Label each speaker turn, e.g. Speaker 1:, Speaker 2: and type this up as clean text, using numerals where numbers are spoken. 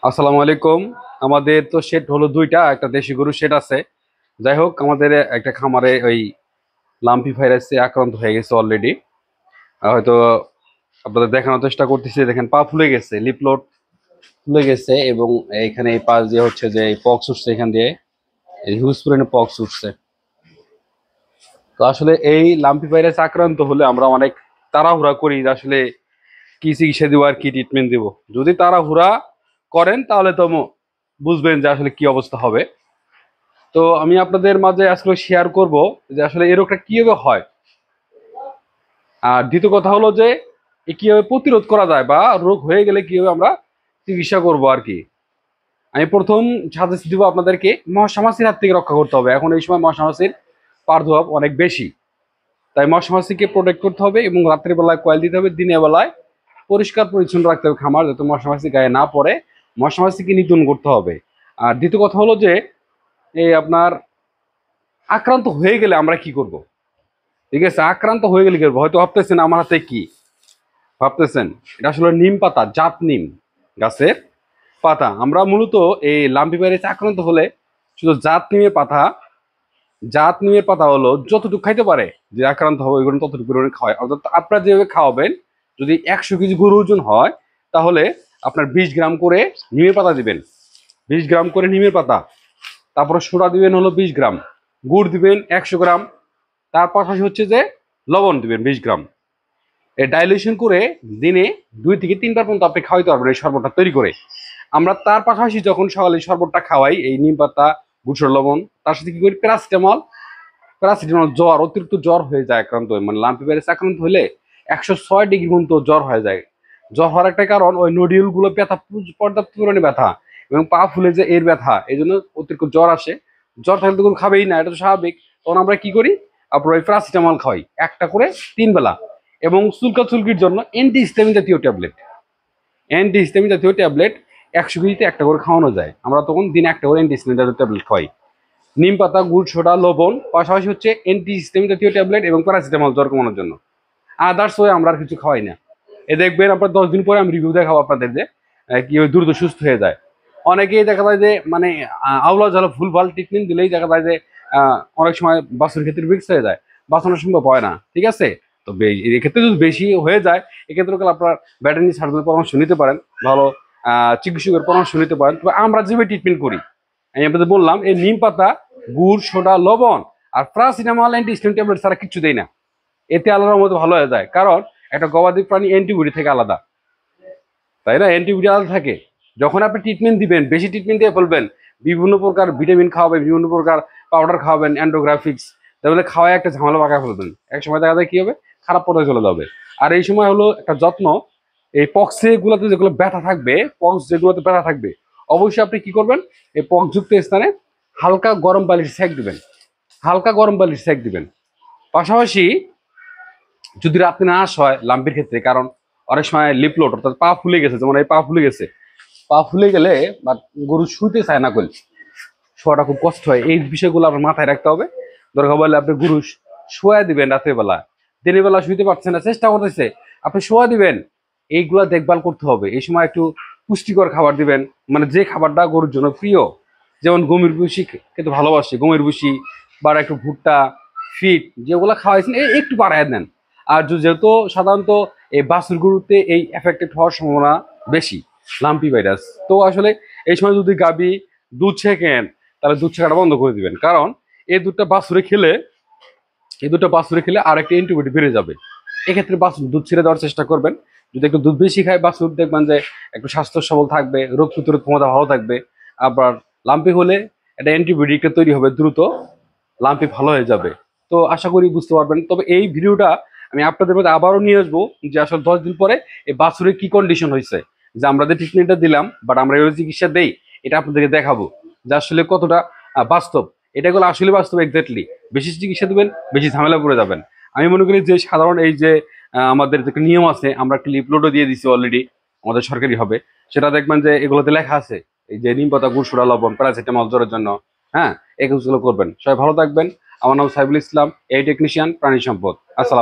Speaker 1: আসসালামু আলাইকুম। আমাদের তো শেড হলো দুইটা, একটা দেশি গরু শেড আছে। যাই হোক, আমাদের একটা খামারে ওই লাম্পি ভাইরাসে আক্রান্ত হয়ে গেছে অলরেডি। হয়তো আপনাদের দেখানোর চেষ্টা করতেছি। দেখেন, পা ফুলে গেছে, লিপলোড ফুলে গেছে, এবং এখানে এই পাশ দিয়ে হচ্ছে যে এই পক্স উঠছে, এখান দিয়ে এই হিউজ পরিমাণে পক্স উঠছে। তো আসলে এই লাম্পি ভাইরাস আক্রান্ত হলে আমরা অনেক তাড়াহুড়া করি যে আসলে কি চিকিৎসা দিব আর কি ট্রিটমেন্ট দিব। যদি তাড়াহুড়া করেন তাহলে তো বুঝবেন যে আসলে কি অবস্থা হবে। তো আমি আপনাদের মাঝে আজকে শেয়ার করব যে আসলে এই রোগটা কিভাবে হয়, আর দ্বিতীয় কথা হলো যে এ কিভাবে প্রতিরোধ করা যায়, বা রোগ হয়ে গেলে কিভাবে আমরা চিকিৎসা করব আর কি। আমি প্রথম সাজেস্ট দিব আপনাদেরকে, মশা মাছির হাত থেকে রক্ষা করতে হবে। এখন এই সময় মশা মাছির প্রাদুর্ভাব অনেক বেশি, তাই মশা মাছিকে প্রোটেক্ট করতে হবে, এবং রাত্রের বেলায় কয়েল দিতে হবে, দিনের বেলায় পরিষ্কার পরিচ্ছন্ন রাখতে হবে খামার, যাতে মশা মাছি গায়ে না পড়ে। মশা মাছিকে নিধন করতে হবে। আর দ্বিতীয় কথা হলো যে এই আপনার আক্রান্ত হয়ে গেলে আমরা কি করব। ঠিক আছে, আক্রান্ত হয়ে গেলে কি করবো, হয়তো ভাবতেছেন আমার হাতে কি ভাবতেছেন, এটা আসলে নিম পাতা, জাত নিম গাছের পাতা। আমরা মূলত এই লাম্পি ভাইরাসে আক্রান্ত হলে শুধু জাত নিমের পাতা হলো যতটুকু খাইতে পারে, যে আক্রান্ত হবে ওইগুলো ততটুকু পরিমাণে খাওয়ায়। অর্থাৎ আপনারা যেভাবে খাওয়াবেন, যদি 100 কেজি গরু ওজন হয়, তাহলে আপনার 20 গ্রাম করে নিমের পাতা দিবেন। 20 গ্রাম করে নিমের পাতা, তারপরে সোডা দিবেন হলো 20 গ্রাম, গুড় দিবেন 100 গ্রাম, তার পাশাপাশি হচ্ছে যে লবণ দিবেন 20 গ্রাম। এই ডাইলিউশন করে দিনে 2 থেকে 3 বার পর্যন্ত আপনি খাওয়াইতে পারবেন এই শরবতটা তৈরি করে। আমরা তার পাশাপাশি যখন সকালে শরবতটা খাওয়াই, এই নিম পাতা, গুড়, লবণ, তার সাথে কি করি, প্যারাসিটামল। প্যারাসিটামল, জ্বর, অতিরিক্ত জ্বর হয়ে যায় আক্রান্ত হয়ে, মানে লাম্পি ভাইরাস আক্রান্ত হলে 106 ডিগ্রি পর্যন্ত জ্বর হয়ে যায়। জ্বর হওয়ার একটা কারণ ওই নডিউল গুলো ব্যথা, পর্যাপ্ত পরিমাণে ব্যথা, এবং পা ফুলে যে এর ব্যথা, এই জন্য অতিরিক্ত জ্বর আসে। জ্বর থাকলে তো কোনো খাবেই না, এটা তো স্বাভাবিক। তখন আমরা কি করি, আপনার ওই প্যারাসিটামল খাওয়াই একটা করে 3 বেলা। এবং চুলকির জন্য অ্যান্টিহিস্টামিন জাতীয় ট্যাবলেট, 100 কেজিতে একটা করে খাওয়ানো যায়। আমরা তখন দিনে একটা করে অ্যান্টিহিস্টামিন জাতীয় ট্যাবলেট খাওয়াই। নিম পাতা, গুড়, সোডা, লবণ, পাশাপাশি হচ্ছে অ্যান্টিহিস্টামিন জাতীয় ট্যাবলেট এবং প্যারাসিটামল জ্বর কমানোর জন্য। আদার্স হয়ে আমরা আর কিছু খাওয়াই না। এ দেখবেন আপনার 10 দিন পরে আমি রিভিউ দেখাবো আপনাদের যে কি দ্রুত সুস্থ হয়ে যায়। অনেকেই দেখা যায় যে মানে আউলা ঝালা ভুলভাল ট্রিটমেন্ট দিলেই দেখা যায় যে অনেক সময় বাছুর ক্ষেত্রে রিস্ক হয়ে যায়, বাঁচানো সম্ভব হয় না। ঠিক আছে, তো এক্ষেত্রে যদি বেশি হয়ে যায়, এক্ষেত্রে আপনার ভেটেরিনারি সার্জনের পরামর্শ নিতে পারেন, ভালো চিকিৎসকের পরামর্শ নিতে পারেন। তবে আমরা যেভাবে ট্রিটমেন্ট করি, আমি আপনাদের বললাম, এই নিম পাতা, গুড়, সোডা, লবণ আর প্যারাসিটামল, অ্যান্টিহিস্টামিন ট্যাবলেট ছাড়া কিচ্ছু দেয় না। এতে আল্লাহর মতো ভালো হয়ে যায়, কারণ একটা গবাদি প্রাণী অ্যান্টিবডি থেকে আলাদা, তাই না? অ্যান্টিবডি আলাদা থাকে। যখন আপনি ট্রিটমেন্ট দিবেন, বেশি ট্রিটমেন্ট দিয়ে ফেলবেন, বিভিন্ন প্রকার ভিটামিন খাওয়াবেন, বিভিন্ন প্রকার পাউডার খাওয়াবেন, অ্যান্ডোগ্রাফিক্স, তাহলে খাওয়ায় একটা ঝামেলা পাকা ফেলবেন। এক সময় দেখা যায় কি হবে, খারাপ পর্যায়ে চলে যাবে। আর এই সময় হলো একটা যত্ন, এই পক্সে গুলোতে যেগুলো ব্যথা থাকবে, পক্স যেগুলোতে ব্যথা থাকবে, অবশ্যই আপনি কি করবেন, এই পক্সযুক্ত স্থানে হালকা গরম বালিশ সেক দিবেন, হালকা গরম বালিশ সেক দিবেন। পাশাপাশি যদি রাত্রে নাশ হয় লাম্পির ক্ষেত্রে, কারণ অনেক সময় লিপলোড অর্থাৎ পা ফুলে গেছে, যেমন এই পা ফুলে গেছে, পা ফুলে গেলে বা গরু শুইতে চায় না, করলে শোয়াটা খুব কষ্ট হয়। এই বিষয়গুলো আপনার মাথায় রাখতে হবে। দরকার বললে আপনি গরু শোয়া দিবেন রাতের বেলা, দিনের বেলা শুইতে পারছেন না, চেষ্টা করতেছে, আপনি শোয়া দিবেন। এইগুলা দেখভাল করতে হবে। এই সময় একটু পুষ্টিকর খাবার দিবেন, মানে যে খাবারটা গরুর জন্য প্রিয়, যেমন গমের ভুসি খেতে ভালোবাসে, গমের ভুসি বা একটু ভুট্টা, ফিট যেগুলো খাওয়াইছেন একটু বাড়ায় দেন। আর যেহেতু সাধারণত এই বাছুর গরুতে এই এফেক্টেড হওয়ার সম্ভাবনা বেশি লাম্পি ভাইরাস, তো আসলে এই সময় যদি গাবি দুধ ছেঁকেন, তাহলে দুধ ছেঁকাটা বন্ধ করে দিবেন। কারণ এই দুধটা বাছুরে খেলে, আর একটা অ্যান্টিবডি বেড়ে যাবে। এক্ষেত্রে বাছুর দুধ ছেড়ে দেওয়ার চেষ্টা করবেন। যদি একটু দুধ বেশি খায় বাছুর, দেখবেন যে একটু স্বাস্থ্য সবল থাকবে, রোগ প্রতিরোধ ক্ষমতা ভালো থাকবে। আবার লাম্পি হলে একটা অ্যান্টিবডি তৈরি হবে দ্রুত, লাম্পি ভালো হয়ে যাবে। তো আশা করি বুঝতে পারবেন। তবে এই ভিডিওটা আমি আপনাদের মধ্যে আবারও নিয়ে আসবো, যে আসলে 10 দিন পরে এই বাছুরের কি কন্ডিশন হয়েছে, যে আমরা যে ট্রিটমেন্টটা দিলাম বাট আমরা এই চিকিৎসা দেই, এটা আপনাদেরকে দেখাবো যে আসলে কতটা বাস্তব। এটাগুলো আসলে বাস্তব এক্স্যাক্টলি। বেশি চিকিৎসা দেবেন, বেশি ঝামেলা পড়ে যাবেন। আমি মনে করি যে সাধারণ এই যে আমাদের যে নিয়ম আছে, আমরা একটা লিপলোডও দিয়ে দিচ্ছি অলরেডি, আমাদের সরকারি হবে, সেটা দেখবেন যে এগুলোতে লেখা আছে, এই যে নিম পাতা, গুড়, সোডা, লবণ, প্যারাসিটামল জ্বরের জন্য। হ্যাঁ, এই কাজগুলো করবেন। সবাই ভালো থাকবেন। আমার নাম সাইফুল ইসলাম, এই টেকনিশিয়ান, প্রাণী সম্পদ। আসসালাম।